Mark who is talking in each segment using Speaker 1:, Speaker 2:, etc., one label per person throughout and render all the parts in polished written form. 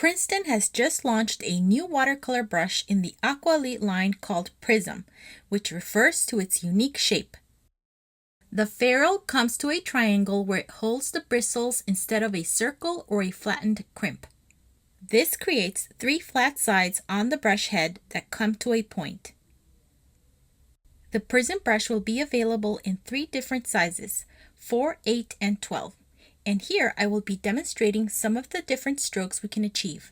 Speaker 1: Princeton has just launched a new watercolor brush in the Aqua Elite line called Prism, which refers to its unique shape. The ferrule comes to a triangle where it holds the bristles instead of a circle or a flattened crimp. This creates 3 flat sides on the brush head that come to a point. The Prism brush will be available in 3 different sizes, 4, 8, and 12. And here I will be demonstrating some of the different strokes we can achieve.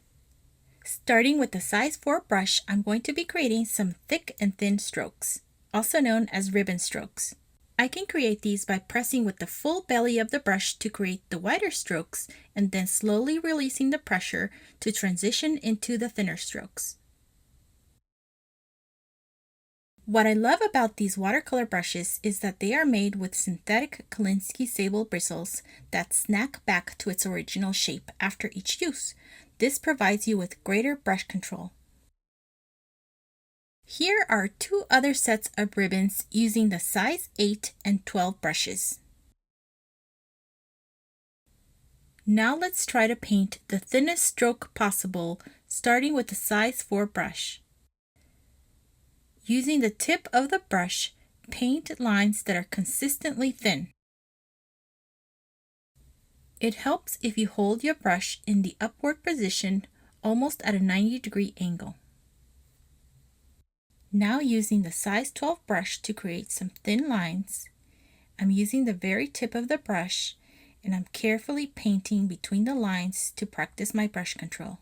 Speaker 1: Starting with the size 4 brush, I'm going to be creating some thick and thin strokes, also known as ribbon strokes. I can create these by pressing with the full belly of the brush to create the wider strokes and then slowly releasing the pressure to transition into the thinner strokes. What I love about these watercolor brushes is that they are made with synthetic Kolinsky sable bristles that snap back to its original shape after each use. This provides you with greater brush control. Here are 2 other sets of ribbons using the size 8 and 12 brushes. Now let's try to paint the thinnest stroke possible, starting with the size 4 brush. Using the tip of the brush, paint lines that are consistently thin. It helps if you hold your brush in the upward position, almost at a 90-degree angle. Now using the size 12 brush to create some thin lines, I'm using the very tip of the brush and I'm carefully painting between the lines to practice my brush control.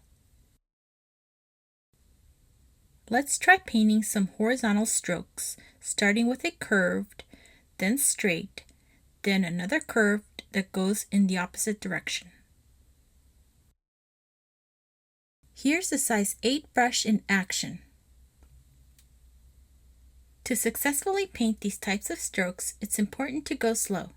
Speaker 1: Let's try painting some horizontal strokes, starting with a curved, then straight, then another curved that goes in the opposite direction. Here's the size 8 brush in action. To successfully paint these types of strokes, it's important to go slow.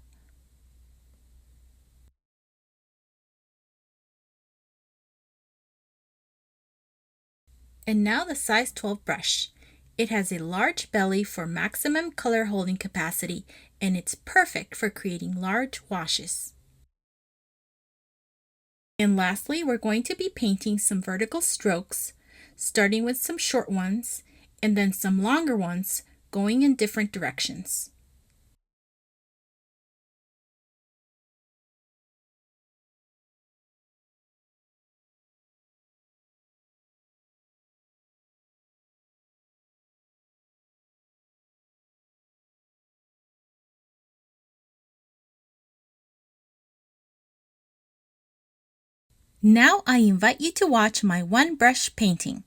Speaker 1: And now the size 12 brush. It has a large belly for maximum color holding capacity, and it's perfect for creating large washes. And lastly, we're going to be painting some vertical strokes, starting with some short ones, and then some longer ones going in different directions. Now I invite you to watch my one brush painting.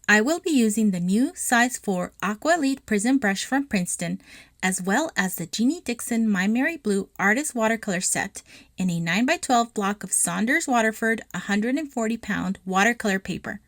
Speaker 1: I will be using the new size 4 Aqua Elite Prism brush from Princeton, as well as the Jeannie Dickson My Merry Blue Artist Watercolor Set in a 9x12 block of Saunders Waterford 140-pound watercolor paper.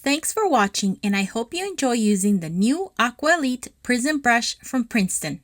Speaker 1: Thanks for watching, and I hope you enjoy using the new Aqua Elite Prism brush from Princeton.